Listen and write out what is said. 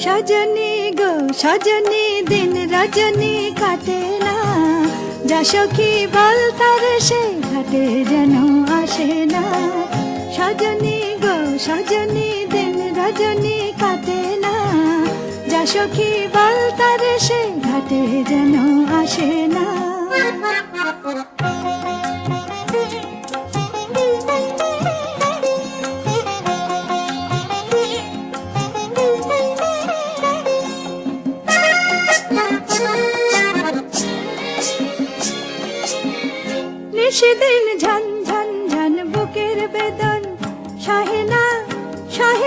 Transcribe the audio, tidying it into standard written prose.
সজনী গো সজনী দিন রজনী কাটে না, যা সখী বল তার সে ঘাটে যেন আসে না। সজনী গো সজনী দিন রজনী কাটে না, যা সখী বল তার সে ঘাটে যেন আসে না। নিশিদিন ঝন ঝন ঝন বুকের বেদন সহে না, সহে